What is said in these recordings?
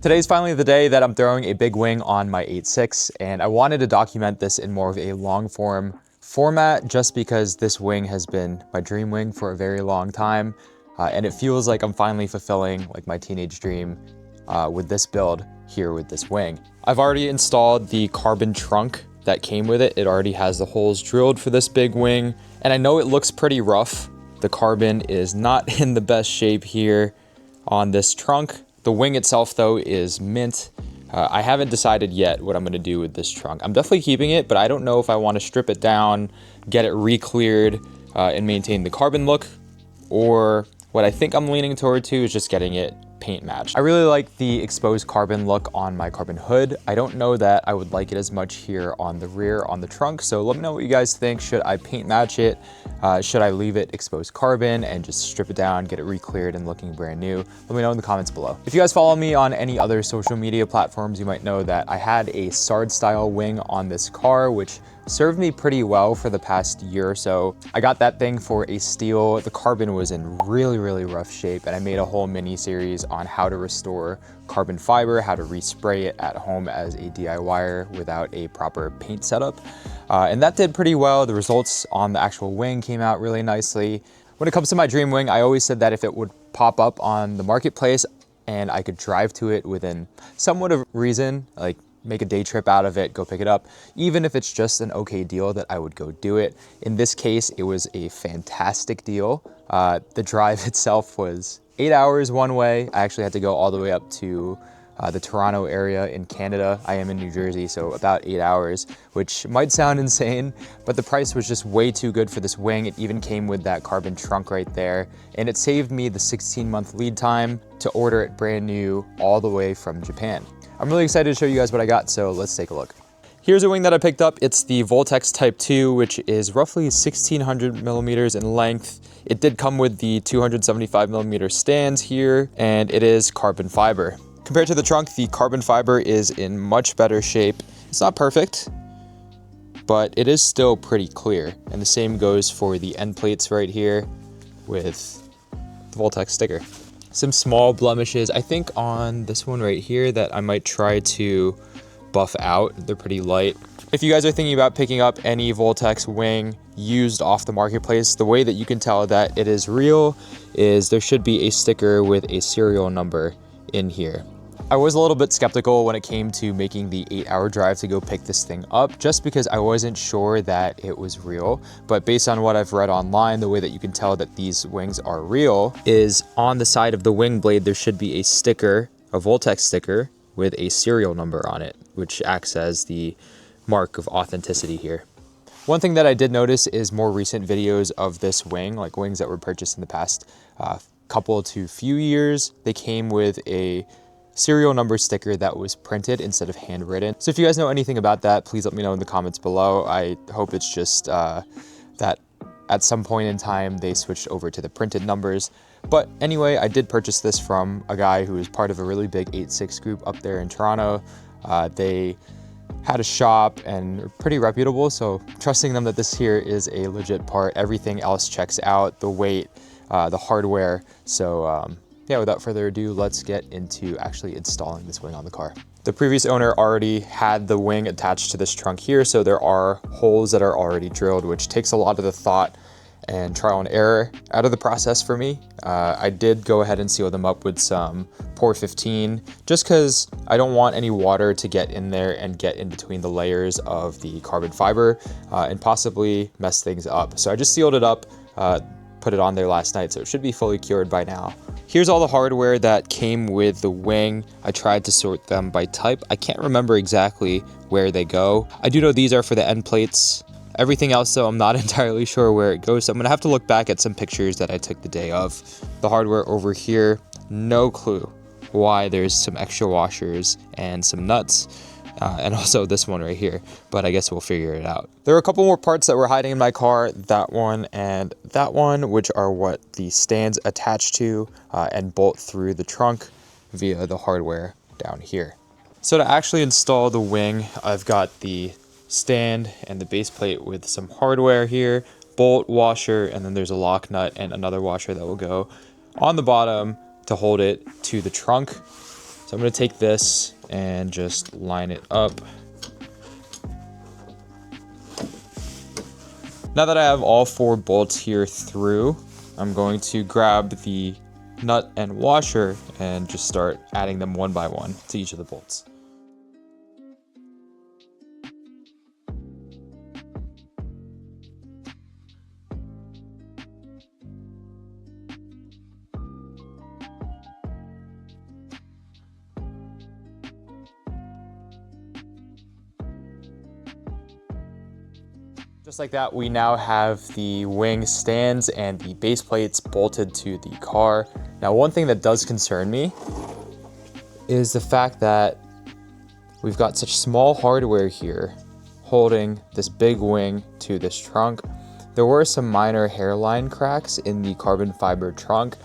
Today's finally the day that I'm throwing a big wing on my 86, and I wanted to document this in more of a long form format just because this wing has been my dream wing for a very long time, and it feels like I'm finally fulfilling like my teenage dream with this build here with this wing. I've already installed the carbon trunk that came with it. It already has the holes drilled for this big wing, and I know it looks pretty rough. The carbon is not in the best shape here on this trunk. The wing itself though is mint. I haven't decided yet what I'm gonna do with this trunk. I'm definitely keeping it, but I don't know if I wanna strip it down, get it re-cleared, and maintain the carbon look, or what I think I'm leaning toward to is just getting it paint matched. I really like the exposed carbon look on my carbon hood. I don't know that I would like it as much here on the rear on the trunk, so let me know what you guys think. Should I paint match it? Should I leave it exposed carbon and just strip it down, get it re-cleared and looking brand new? Let me know in the comments below. If you guys follow me on any other social media platforms, you might know that I had a SARD style wing on this car, which served me pretty well for the past year or so. I got that thing for a steal. The carbon was in really, really rough shape, and I made a whole mini series on how to restore carbon fiber, how to respray it at home as a DIYer without a proper paint setup. And that did pretty well. The results on the actual wing came out really nicely. When it comes to my dream wing, I always said that if it would pop up on the marketplace and I could drive to it within somewhat of reason, like make a day trip out of it, go pick it up, even if it's just an okay deal, that I would go do it. In this case, it was a fantastic deal. The drive itself was 8 hours one way. I actually had to go all the way up to the Toronto area in Canada. I am in New Jersey, so about 8 hours, which might sound insane, but the price was just way too good for this wing. It even came with that carbon trunk right there, and it saved me the 16-month lead time to order it brand new all the way from Japan. I'm really excited to show you guys what I got, so let's take a look. Here's a wing that I picked up. It's the Voltex Type 2, which is roughly 1600 millimeters in length. It did come with the 275 millimeter stands here, and it is carbon fiber. Compared to the trunk, the carbon fiber is in much better shape. It's not perfect, but it is still pretty clear. And the same goes for the end plates right here with the Voltex sticker. Some small blemishes, I think on this one right here, that I might try to buff out. They're pretty light. If you guys are thinking about picking up any Voltex wing used off the marketplace, the way that you can tell that it is real is there should be a sticker with a serial number in here. I was a little bit skeptical when it came to making the 8-hour drive to go pick this thing up, just because I wasn't sure that it was real. But based on what I've read online, the way that you can tell that these wings are real is on the side of the wing blade, there should be a sticker, a Voltex sticker with a serial number on it, which acts as the mark of authenticity here. One thing that I did notice is more recent videos of this wing, like wings that were purchased in the past couple to few years, they came with a serial number sticker that was printed instead of handwritten. So if you guys know anything about that, please let me know in the comments below. I hope it's just that at some point in time they switched over to the printed numbers. But anyway, I did purchase this from a guy who is part of a really big 86 group up there in Toronto. They had a shop and are pretty reputable, so trusting them that this here is a legit part. Everything else checks out, the weight, the hardware. So yeah, without further ado, let's get into actually installing this wing on the car. The previous owner already had the wing attached to this trunk here, so there are holes that are already drilled, which takes a lot of the thought and trial and error out of the process for me. I did go ahead and seal them up with some Pour 15, just because I don't want any water to get in there and get in between the layers of the carbon fiber and possibly mess things up. So I just sealed it up, put it on there last night, so it should be fully cured by now. Here's all the hardware that came with the wing. I tried to sort them by type. I can't remember exactly where they go. I do know these are for the end plates. Everything else though, I'm not entirely sure where it goes, so I'm gonna have to look back at some pictures that I took the day of. The hardware over here, no clue why there's some extra washers and some nuts. And also this one right here, but I guess we'll figure it out. There are a couple more parts that were hiding in my car, that one and that one, which are what the stands attach to and bolt through the trunk via the hardware down here. So to actually install the wing, I've got the stand and the base plate with some hardware here, bolt, washer, and then there's a lock nut and another washer that will go on the bottom to hold it to the trunk. So I'm gonna take this and just line it up. Now that I have all 4 bolts here through, I'm going to grab the nut and washer and just start adding them one by one to each of the bolts. Just like that, we now have the wing stands and the base plates bolted to the car. Now, one thing that does concern me is the fact that we've got such small hardware here holding this big wing to this trunk. There were some minor hairline cracks in the carbon fiber trunk.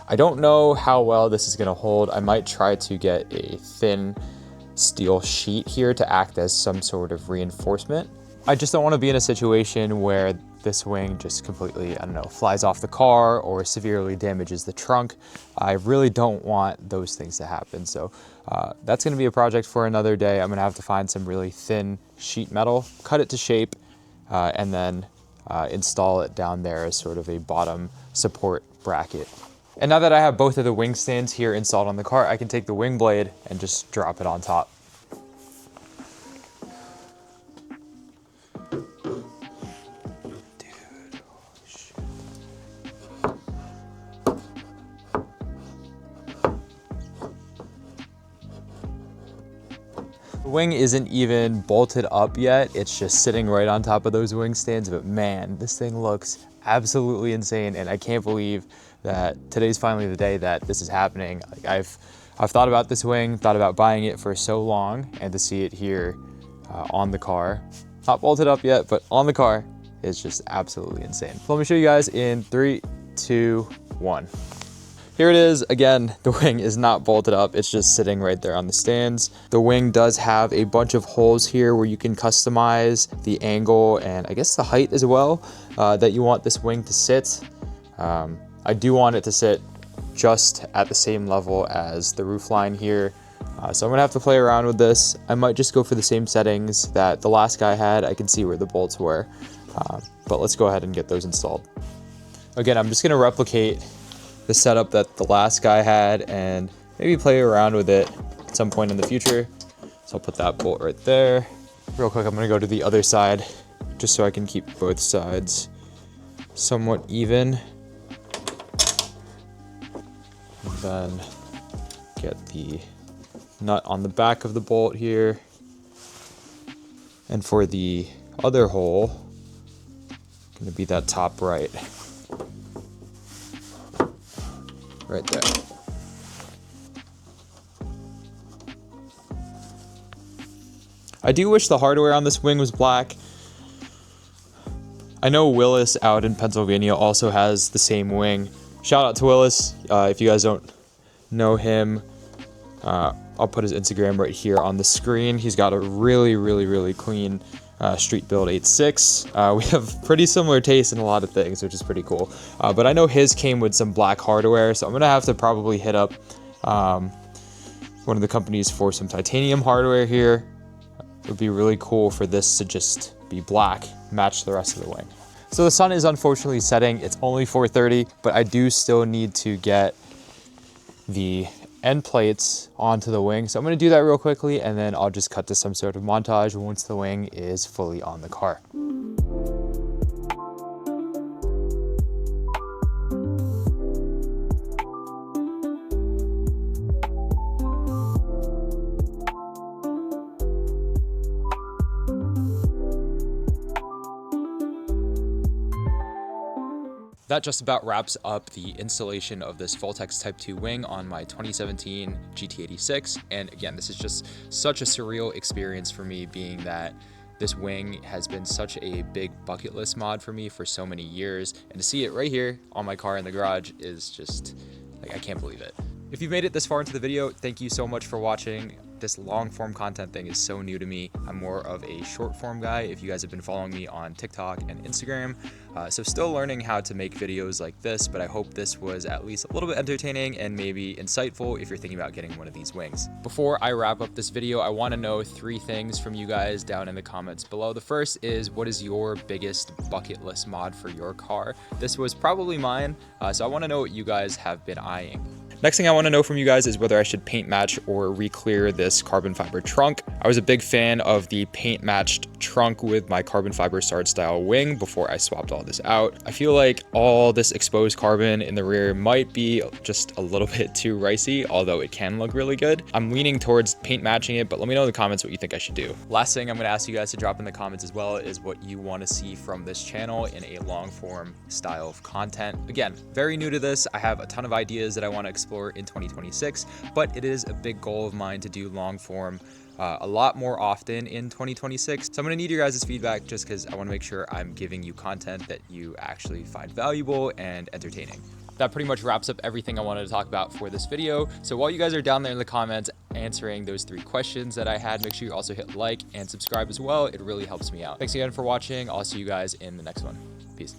I don't know how well this is gonna hold. I might try to get a thin steel sheet here to act as some sort of reinforcement. I just don't want to be in a situation where this wing just completely, I don't know, flies off the car or severely damages the trunk. I really don't want those things to happen. So that's going to be a project for another day. I'm going to have to find some really thin sheet metal, cut it to shape, and then install it down there as sort of a bottom support bracket. And now that I have both of the wing stands here installed on the car, I can take the wing blade and just drop it on top. The wing isn't even bolted up yet. It's just sitting right on top of those wing stands, but man, this thing looks absolutely insane. And I can't believe that today's finally the day that this is happening. Like I've thought about this wing, thought about buying it for so long, and to see it here on the car, not bolted up yet, but on the car, is just absolutely insane. So let me show you guys in 3, 2, 1. Here it is. Again, the wing is not bolted up. It's just sitting right there on the stands. The wing does have a bunch of holes here where you can customize the angle and I guess the height as well that you want this wing to sit. I do want it to sit just at the same level as the roof line here. So I'm gonna have to play around with this. I might just go for the same settings that the last guy had. I can see where the bolts were, but let's go ahead and get those installed. Again, I'm just gonna replicate the setup that the last guy had and maybe play around with it at some point in the future. So I'll put that bolt right there. Real quick, I'm gonna go to the other side just so I can keep both sides somewhat even. And then get the nut on the back of the bolt here. And for the other hole, gonna be that top right. Right there. I do wish the hardware on this wing was black. I know Willis out in Pennsylvania also has the same wing. Shout out to Willis. If you guys don't know him, I'll put his Instagram right here on the screen. He's got a really clean street build 86. We have pretty similar taste in a lot of things, which is pretty cool. But I know his came with some black hardware, so I'm gonna have to probably hit up one of the companies for some titanium hardware here. It would be really cool for this to just be black, match the rest of the wing. So the sun is unfortunately setting. It's only 4:30, but I do still need to get the end plates onto the wing. So I'm gonna do that real quickly and then I'll just cut to some sort of montage once the wing is fully on the car. That just about wraps up the installation of this Voltex Type 2 wing on my 2017 GT86. And again, this is just such a surreal experience for me, being that this wing has been such a big bucket list mod for me for so many years. And to see it right here on my car in the garage is just, like, I can't believe it. If you've made it this far into the video, thank you so much for watching. this long form content thing is so new to me. I'm more of a short form guy if you guys have been following me on TikTok and Instagram. So still learning how to make videos like this, but I hope this was at least a little bit entertaining and maybe insightful if you're thinking about getting one of these wings. Before I wrap up this video, I want to know 3 things from you guys down in the comments below. The first is, what is your biggest bucket list mod for your car? This was probably mine, so I want to know what you guys have been eyeing. Next thing I want to know from you guys is whether I should paint match or re-clear this carbon fiber trunk. I was a big fan of the paint matched trunk with my carbon fiber Sard style wing before I swapped all this out. I feel like all this exposed carbon in the rear might be just a little bit too ricey, although it can look really good. I'm leaning towards paint matching it, but let me know in the comments what you think I should do. Last thing I'm going to ask you guys to drop in the comments as well is what you want to see from this channel in a long form style of content. Again, very new to this. I have a ton of ideas that I want to explore in 2026, but it is a big goal of mine to do long form a lot more often in 2026. So I'm gonna need your guys' feedback just because I want to make sure I'm giving you content that you actually find valuable and entertaining. That pretty much wraps up everything I wanted to talk about for this video. So while you guys are down there in the comments answering those 3 questions that I had, make sure you also hit like and subscribe as well. It really helps me out. Thanks again for watching. I'll see you guys in the next one. Peace.